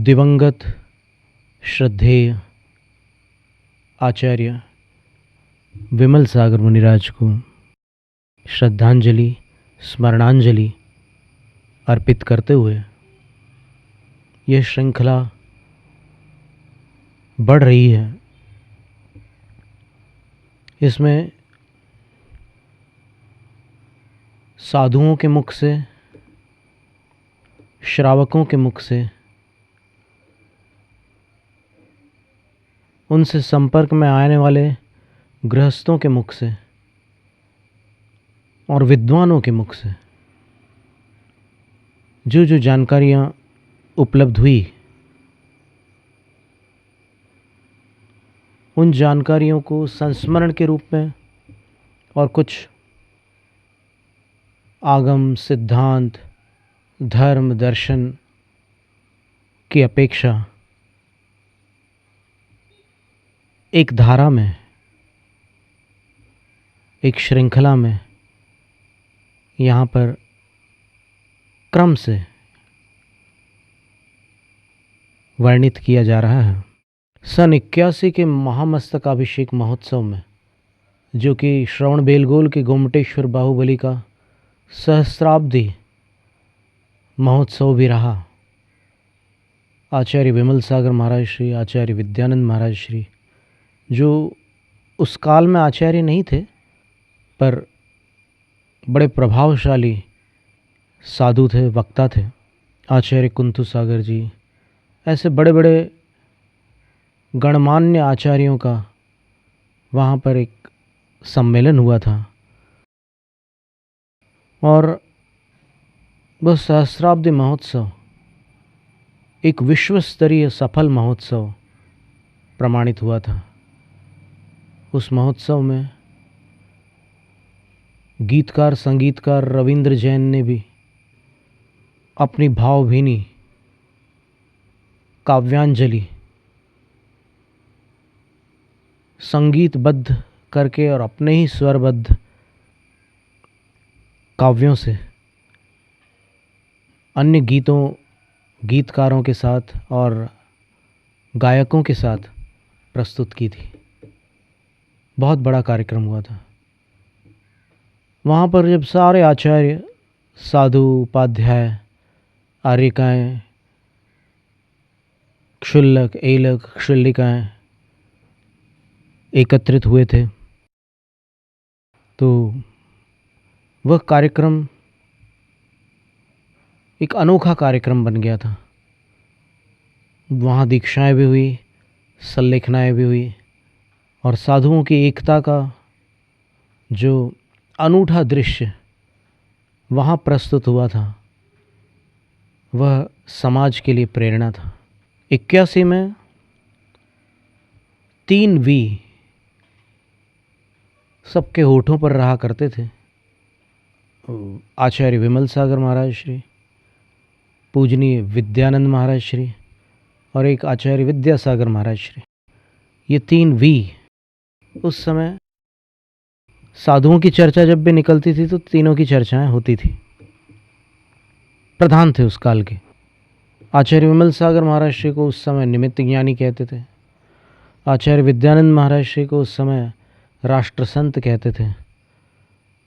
दिवंगत श्रद्धेय आचार्य विमल सागर मुनिराज को श्रद्धांजलि स्मरणांजलि अर्पित करते हुए यह श्रृंखला बढ़ रही है। इसमें साधुओं के मुख से, श्रावकों के मुख से, उनसे संपर्क में आने वाले गृहस्थों के मुख से और विद्वानों के मुख से जो जो जानकारियाँ उपलब्ध हुई, उन जानकारियों को संस्मरण के रूप में और कुछ आगम, सिद्धांत, धर्म, दर्शन की अपेक्षा एक धारा में, एक श्रृंखला में यहाँ पर क्रम से वर्णित किया जा रहा है। सन 81 के महामस्तकाभिषेक महोत्सव में, जो कि श्रवण बेलगोल के गोमटेश्वर बाहुबली का सहस्राब्दी महोत्सव भी रहा, आचार्य विमल सागर महाराज श्री, आचार्य विद्यानंद महाराज श्री, जो उस काल में आचार्य नहीं थे पर बड़े प्रभावशाली साधु थे, वक्ता थे, आचार्य कुंतु सागर जी, ऐसे बड़े बड़े गणमान्य आचार्यों का वहाँ पर एक सम्मेलन हुआ था। और वह सहस्राब्दी महोत्सव एक विश्व स्तरीय सफल महोत्सव प्रमाणित हुआ था। उस महोत्सव में गीतकार संगीतकार रविंद्र जैन ने भी अपनी भावभीनी काव्यांजलि संगीतबद्ध करके और अपने ही स्वरबद्ध काव्यों से अन्य गीतकारों के साथ और गायकों के साथ प्रस्तुत की थी। बहुत बड़ा कार्यक्रम हुआ था। वहाँ पर जब सारे आचार्य, साधु, उपाध्याय, आर्यिकाएँ, क्षुल्लक, एलक, क्षुल्लिकाएँ एकत्रित हुए थे, तो वह कार्यक्रम एक अनोखा कार्यक्रम बन गया था। वहाँ दीक्षाएं भी हुई, संलेखनाएं भी हुई और साधुओं की एकता का जो अनूठा दृश्य वहाँ प्रस्तुत हुआ था, वह समाज के लिए प्रेरणा था। 81 में 3 वी सबके होठों पर रहा करते थे। आचार्य विमल सागर महाराज श्री, पूजनीय विद्यानंद महाराज श्री और एक आचार्य विद्यासागर महाराज श्री। ये 3 वी उस समय साधुओं की चर्चा जब भी निकलती थी तो तीनों की चर्चाएं होती थी, प्रधान थे उस काल के। आचार्य विमल सागर महाराज श्री को उस समय निमित्त ज्ञानी कहते थे, आचार्य विद्यानंद महाराज श्री को उस समय राष्ट्र संत कहते थे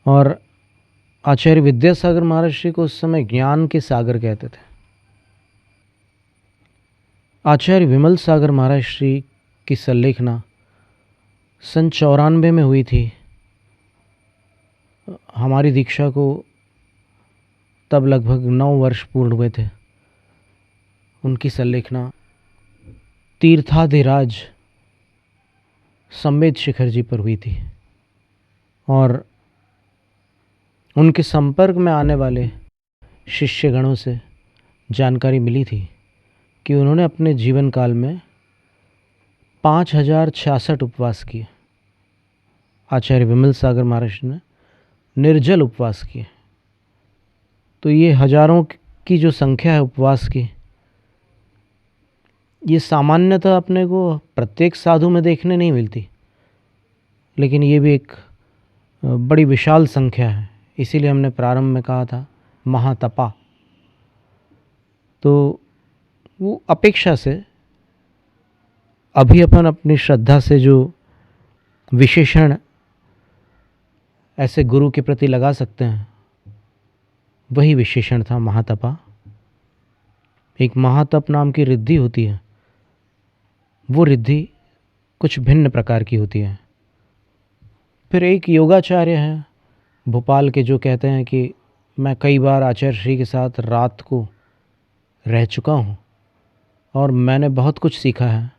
और आचार्य विद्यासागर महाराज श्री को उस समय ज्ञान के सागर कहते थे। आचार्य विमल सागर महाराज श्री की संलेखना सन 94 में हुई थी। हमारी दीक्षा को तब लगभग 9 वर्ष पूर्ण हुए थे। उनकी संलेखना तीर्थाधिराज संवेद शिखर जी पर हुई थी और उनके संपर्क में आने वाले शिष्यगणों से जानकारी मिली थी कि उन्होंने अपने जीवन काल में 5066 उपवास किए। आचार्य विमल सागर महाराज ने निर्जल उपवास किए। तो ये हजारों की जो संख्या है उपवास की, ये सामान्यतः अपने को प्रत्येक साधु में देखने नहीं मिलती, लेकिन ये भी एक बड़ी विशाल संख्या है। इसीलिए हमने प्रारंभ में कहा था महातपा। तो वो अपेक्षा से अभी अपन अपनी श्रद्धा से जो विशेषण ऐसे गुरु के प्रति लगा सकते हैं वही विशेषण था महातपा। एक महातप नाम की रिद्धि होती है, वो रिद्धि कुछ भिन्न प्रकार की होती है। फिर एक योगाचार्य हैं भोपाल के जो कहते हैं कि मैं कई बार आचार्य श्री के साथ रात को रह चुका हूँ और मैंने बहुत कुछ सीखा है,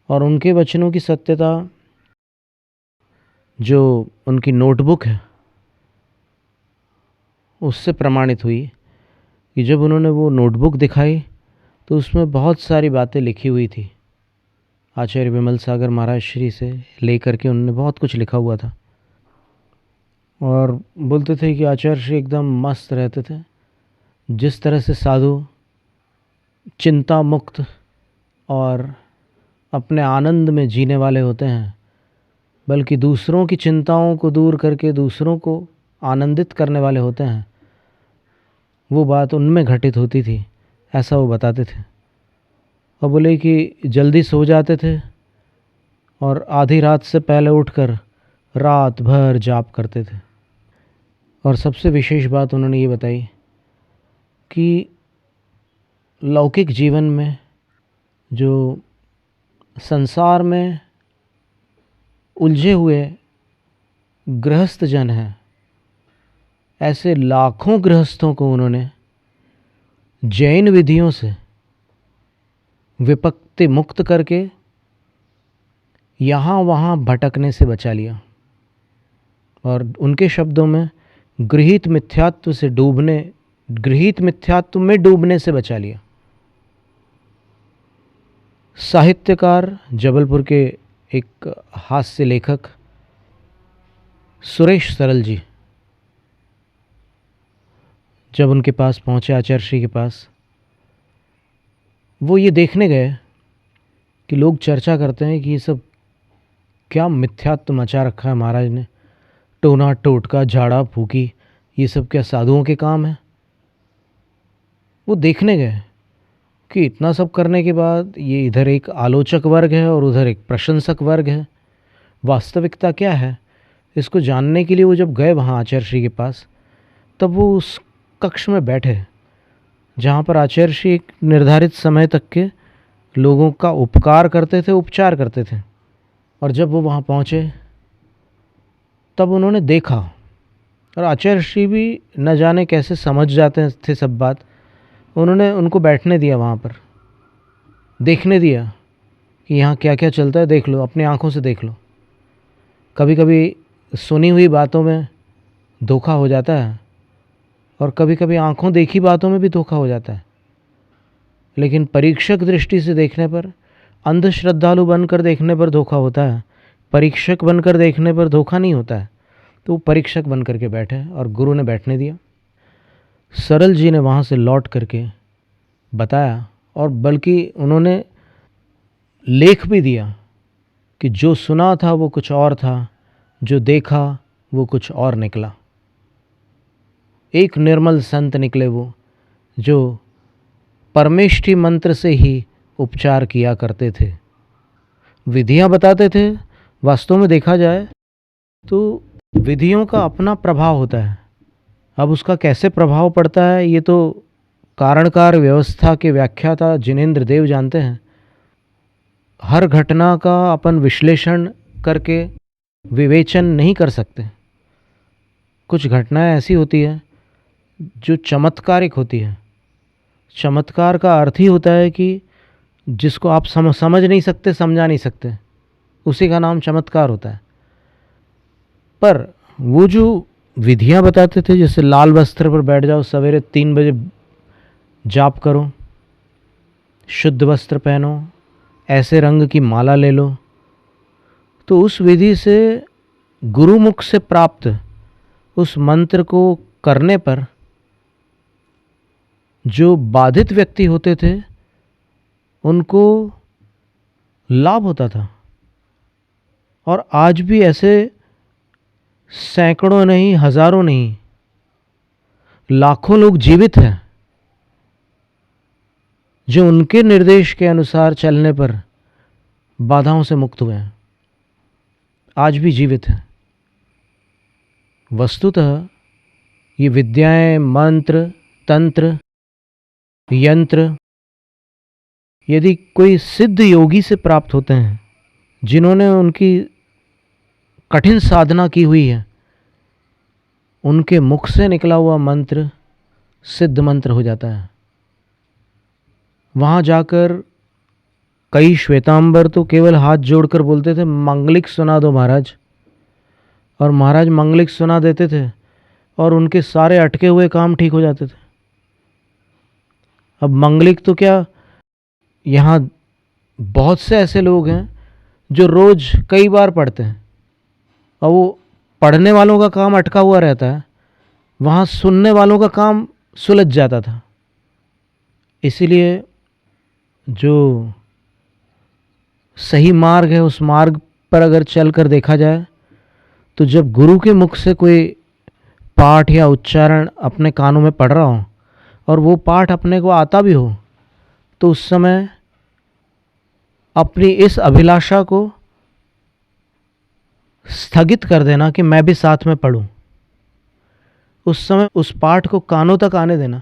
और उनके वचनों की सत्यता जो उनकी नोटबुक है उससे प्रमाणित हुई कि जब उन्होंने वो नोटबुक दिखाई तो उसमें बहुत सारी बातें लिखी हुई थी। आचार्य विमल सागर महाराज श्री से लेकर के उन्होंने बहुत कुछ लिखा हुआ था, और बोलते थे कि आचार्य श्री एकदम मस्त रहते थे। जिस तरह से साधु चिंता मुक्त और अपने आनंद में जीने वाले होते हैं, बल्कि दूसरों की चिंताओं को दूर करके दूसरों को आनंदित करने वाले होते हैं, वो बात उनमें घटित होती थी, ऐसा वो बताते थे। और बोले कि जल्दी सो जाते थे और आधी रात से पहले उठकर रात भर जाप करते थे। और सबसे विशेष बात उन्होंने ये बताई कि लौकिक जीवन में जो संसार में उलझे हुए गृहस्थ जन हैं, ऐसे लाखों गृहस्थों को उन्होंने जैन विधियों से विपत्ति मुक्त करके यहाँ वहाँ भटकने से बचा लिया, और उनके शब्दों में गृहीत मिथ्यात्व में डूबने से बचा लिया। साहित्यकार जबलपुर के एक हास्य लेखक सुरेश सरल जी जब उनके पास पहुँचे, आचार्य श्री के पास, वो ये देखने गए कि लोग चर्चा करते हैं कि ये सब क्या मिथ्यात्व मचा रखा है महाराज ने, टोना टोटका झाड़ा फूकी, ये सब क्या साधुओं के काम है। वो देखने गए कि इतना सब करने के बाद ये इधर एक आलोचक वर्ग है और उधर एक प्रशंसक वर्ग है, वास्तविकता क्या है, इसको जानने के लिए वो जब गए वहाँ आचार्य श्री के पास, तब वो उस कक्ष में बैठे जहाँ पर आचार्य श्री एक निर्धारित समय तक के लोगों का उपकार करते थे, उपचार करते थे। और जब वो वहाँ पहुँचे तब उन्होंने देखा, और आचार्य श्री भी न जाने कैसे समझ जाते थे सब बात, उन्होंने उनको बैठने दिया वहाँ पर, देखने दिया कि यहाँ क्या क्या चलता है, देख लो, अपनी आँखों से देख लो। कभी कभी सुनी हुई बातों में धोखा हो जाता है और कभी कभी आँखों देखी बातों में भी धोखा हो जाता है, लेकिन परीक्षक दृष्टि से देखने पर, अंधश्रद्धालु बनकर देखने पर धोखा होता है, परीक्षक बनकर देखने पर धोखा नहीं होता है। तो वो परीक्षक बन करके बैठे और गुरु ने बैठने दिया। सरल जी ने वहाँ से लौट करके बताया, और बल्कि उन्होंने लेख भी दिया कि जो सुना था वो कुछ और था, जो देखा वो कुछ और निकला। एक निर्मल संत निकले वो, जो परमेष्ठी मंत्र से ही उपचार किया करते थे, विधियां बताते थे। वास्तव में देखा जाए तो विधियों का अपना प्रभाव होता है। अब उसका कैसे प्रभाव पड़ता है ये तो कारणकार व्यवस्था के व्याख्याता जिनेंद्र देव जानते हैं। हर घटना का अपन विश्लेषण करके विवेचन नहीं कर सकते। कुछ घटनाएं ऐसी होती है जो चमत्कारिक होती है। चमत्कार का अर्थ ही होता है कि जिसको आप समझ नहीं सकते, समझा नहीं सकते, उसी का नाम चमत्कार होता है। पर वो जो विधियां बताते थे, जैसे लाल वस्त्र पर बैठ जाओ, सवेरे 3 बजे जाप करो, शुद्ध वस्त्र पहनो, ऐसे रंग की माला ले लो, तो उस विधि से गुरुमुख से प्राप्त उस मंत्र को करने पर जो बाधित व्यक्ति होते थे उनको लाभ होता था। और आज भी ऐसे सैकड़ों नहीं, हजारों नहीं, लाखों लोग जीवित हैं जो उनके निर्देश के अनुसार चलने पर बाधाओं से मुक्त हुए हैं, आज भी जीवित हैं। वस्तुतः ये विद्याएं, मंत्र, तंत्र, यंत्र यदि कोई सिद्ध योगी से प्राप्त होते हैं, जिन्होंने उनकी कठिन साधना की हुई है, उनके मुख से निकला हुआ मंत्र सिद्ध मंत्र हो जाता है। वहाँ जाकर कई श्वेतांबर तो केवल हाथ जोड़कर बोलते थे, मंगलिक सुना दो महाराज, और महाराज मंगलिक सुना देते थे और उनके सारे अटके हुए काम ठीक हो जाते थे। अब मंगलिक तो क्या, यहाँ बहुत से ऐसे लोग हैं जो रोज़ कई बार पढ़ते हैं और वो पढ़ने वालों का काम अटका हुआ रहता है, वहाँ सुनने वालों का काम सुलझ जाता था। इसीलिए जो सही मार्ग है, उस मार्ग पर अगर चलकर देखा जाए तो जब गुरु के मुख से कोई पाठ या उच्चारण अपने कानों में पढ़ रहा हो और वो पाठ अपने को आता भी हो, तो उस समय अपनी इस अभिलाषा को स्थगित कर देना कि मैं भी साथ में पढ़ूं। उस समय उस पाठ को कानों तक आने देना,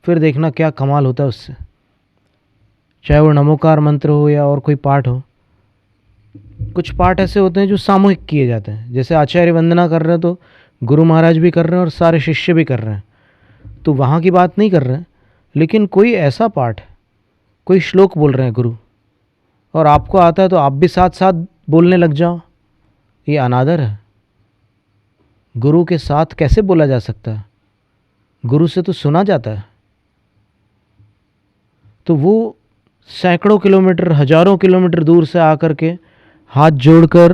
फिर देखना क्या कमाल होता है उससे। चाहे वो नमोकार मंत्र हो या और कोई पाठ हो। कुछ पाठ ऐसे होते हैं जो सामूहिक किए जाते हैं, जैसे आचार्य वंदना कर रहे हैं तो गुरु महाराज भी कर रहे हैं और सारे शिष्य भी कर रहे हैं, तो वहाँ की बात नहीं कर रहे हैं। लेकिन कोई ऐसा पाठ, कोई श्लोक बोल रहे हैं गुरु, और आपको आता है तो आप भी साथ साथ बोलने लग जाओ, ये अनादर है। गुरु के साथ कैसे बोला जा सकता है? गुरु से तो सुना जाता है। तो वो सैकड़ों किलोमीटर, हजारों किलोमीटर दूर से आकर के हाथ जोड़कर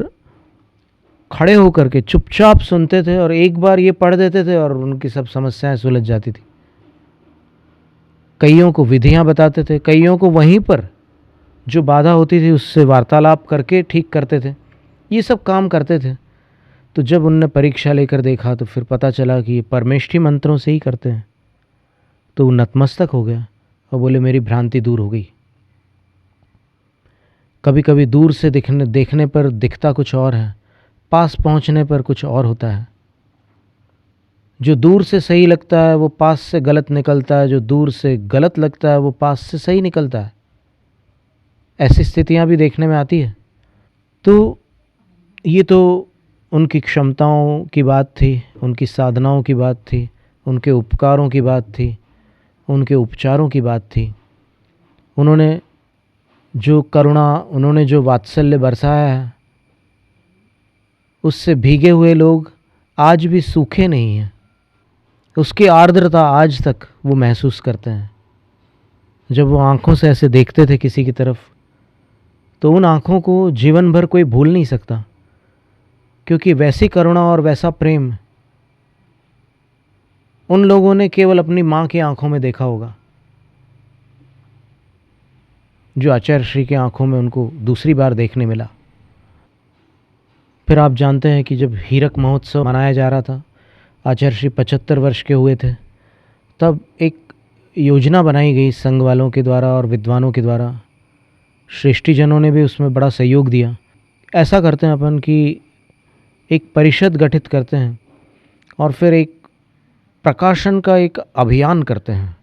खड़े होकर के चुपचाप सुनते थे और एक बार ये पढ़ देते थे और उनकी सब समस्याएं सुलझ जाती थी। कईयों को विधियां बताते थे, कईयों को वहीं पर जो बाधा होती थी उससे वार्तालाप करके ठीक करते थे। ये सब काम करते थे। तो जब उनने परीक्षा लेकर देखा तो फिर पता चला कि ये परमेष्ठी मंत्रों से ही करते हैं। तो वो नतमस्तक हो गया और बोले मेरी भ्रांति दूर हो गई। कभी कभी दूर से देखने पर दिखता कुछ और है, पास पहुंचने पर कुछ और होता है। जो दूर से सही लगता है वो पास से गलत निकलता है, जो दूर से गलत लगता है वो पास से सही निकलता है। ऐसी स्थितियां भी देखने में आती है। तो ये तो उनकी क्षमताओं की बात थी, उनकी साधनाओं की बात थी, उनके उपकारों की बात थी, उनके उपचारों की बात थी। उन्होंने जो करुणा, उन्होंने जो वात्सल्य बरसाया है, उससे भीगे हुए लोग आज भी सूखे नहीं हैं। उसकी आर्द्रता आज तक वो महसूस करते हैं। जब वो आँखों से ऐसे देखते थे किसी की तरफ, तो उन आँखों को जीवन भर कोई भूल नहीं सकता, क्योंकि वैसी करुणा और वैसा प्रेम उन लोगों ने केवल अपनी माँ की आँखों में देखा होगा, जो आचार्य श्री की आँखों में उनको दूसरी बार देखने मिला। फिर आप जानते हैं कि जब हीरक महोत्सव मनाया जा रहा था, आचार्य श्री 75 वर्ष के हुए थे, तब एक योजना बनाई गई संघ वालों के द्वारा और विद्वानों के द्वारा। श्रेष्ठीजनों ने भी उसमें बड़ा सहयोग दिया। ऐसा करते हैं अपन कि एक परिषद गठित करते हैं और फिर एक प्रकाशन का एक अभियान करते हैं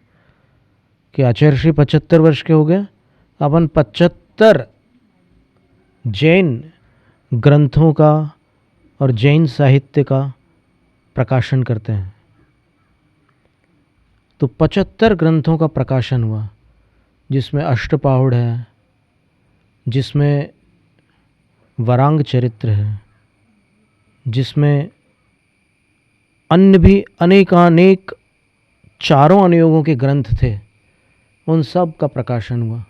कि आचार्य श्री 75 वर्ष के हो गए, अपन 75 जैन ग्रंथों का और जैन साहित्य का प्रकाशन करते हैं। तो 75 ग्रंथों का प्रकाशन हुआ, जिसमें अष्टपाहुड़ है, जिसमें वरांग चरित्र है, जिसमें अन्य भी अनेकानेक चारों अनुयोगों के ग्रंथ थे, उन सब का प्रकाशन हुआ।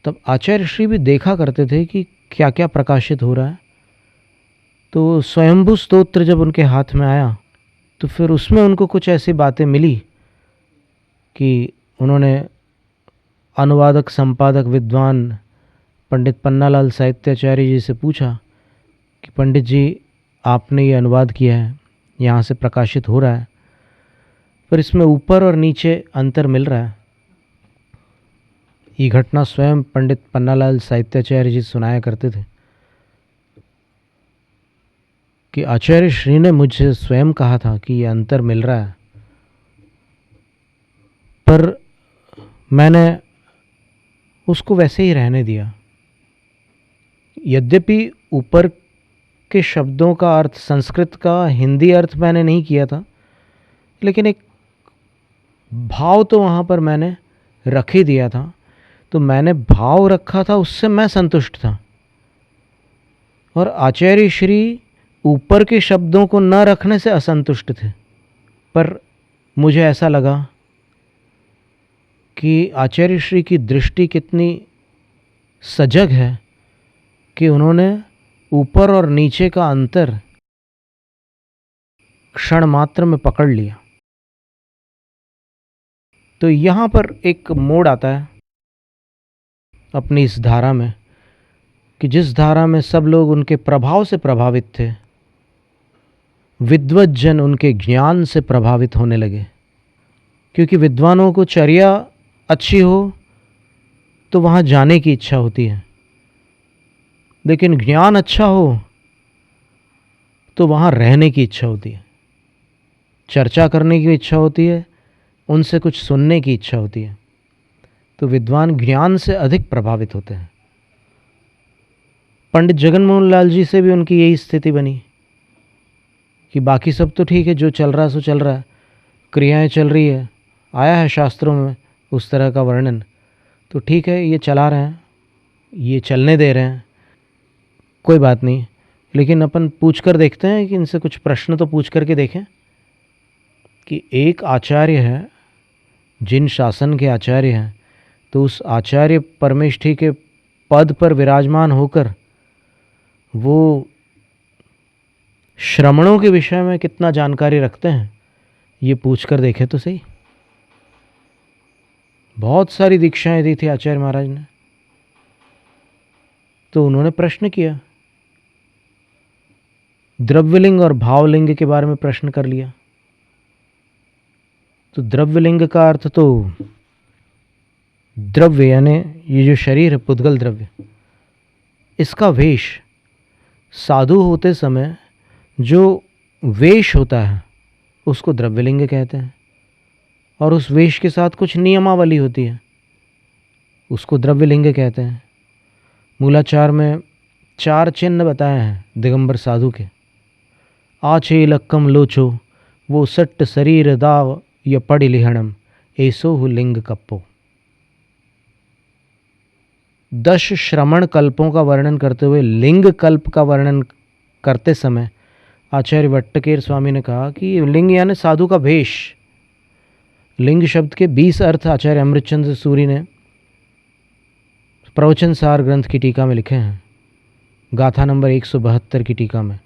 तब आचार्य श्री भी देखा करते थे कि क्या क्या प्रकाशित हो रहा है। तो स्वयंभू स्तोत्र जब उनके हाथ में आया तो फिर उसमें उनको कुछ ऐसी बातें मिली कि उन्होंने अनुवादक संपादक विद्वान पंडित पन्नालाल साहित्याचार्य जी से पूछा कि पंडित जी, आपने ये अनुवाद किया है, यहाँ से प्रकाशित हो रहा है, पर इसमें ऊपर और नीचे अंतर मिल रहा है। ये घटना स्वयं पंडित पन्नालाल साहित्याचार्य जी सुनाया करते थे कि आचार्य श्री ने मुझसे स्वयं कहा था कि ये अंतर मिल रहा है, पर मैंने उसको वैसे ही रहने दिया। यद्यपि ऊपर के शब्दों का अर्थ, संस्कृत का हिंदी अर्थ मैंने नहीं किया था, लेकिन एक भाव तो वहाँ पर मैंने रख ही दिया था। तो मैंने भाव रखा था, उससे मैं संतुष्ट था। और आचार्य श्री ऊपर के शब्दों को न रखने से असंतुष्ट थे। पर मुझे ऐसा लगा कि आचार्य श्री की दृष्टि कितनी सजग है कि उन्होंने ऊपर और नीचे का अंतर क्षण मात्र में पकड़ लिया। तो यहाँ पर एक मोड़ आता है अपनी इस धारा में कि जिस धारा में सब लोग उनके प्रभाव से प्रभावित थे, विद्वत जन उनके ज्ञान से प्रभावित होने लगे। क्योंकि विद्वानों को चर्या अच्छी हो तो वहाँ जाने की इच्छा होती है, लेकिन ज्ञान अच्छा हो तो वहाँ रहने की इच्छा होती है, चर्चा करने की इच्छा होती है, उनसे कुछ सुनने की इच्छा होती है। तो विद्वान ज्ञान से अधिक प्रभावित होते हैं। पंडित जगन लाल जी से भी उनकी यही स्थिति बनी कि बाकी सब तो ठीक है, जो चल रहा है सो चल रहा है, क्रियाएं चल रही है, आया है शास्त्रों में उस तरह का वर्णन, तो ठीक है, ये चला रहे हैं, ये चलने दे रहे हैं, कोई बात नहीं। लेकिन अपन पूछ कर देखते हैं कि इनसे कुछ प्रश्न तो पूछ करके देखें कि एक आचार्य है, जिन शासन के आचार्य हैं, तो उस आचार्य परमेष्ठी के पद पर विराजमान होकर वो श्रमणों के विषय में कितना जानकारी रखते हैं, ये पूछ कर देखें तो सही। बहुत सारी दीक्षाएं दी थी आचार्य महाराज ने, तो उन्होंने प्रश्न किया, द्रव्यलिंग और भावलिंग के बारे में प्रश्न कर लिया। तो द्रव्यलिंग का अर्थ तो द्रव्य, यानी ये जो शरीर है, पुद्गल द्रव्य, इसका वेश, साधु होते समय जो वेश होता है उसको द्रव्यलिंग कहते हैं। और उस वेश के साथ कुछ नियमावली होती है, उसको द्रव्यलिंग कहते हैं। मूलाचार में 4 चिन्ह बताए हैं दिगंबर साधु के। आचे लक्कम लोचो वो सट्ट शरीर दाव या पड़ी लिहणम ऐसो हु लिंग कप्पो। 10 श्रमण कल्पों का वर्णन करते हुए लिंग कल्प का वर्णन करते समय आचार्य वट्टकेर स्वामी ने कहा कि लिंग यानी साधु का वेश। लिंग शब्द के 20 अर्थ आचार्य अमृतचंद्र सूरी ने प्रवचन सार ग्रंथ की टीका में लिखे हैं, गाथा नंबर 172 की टीका में।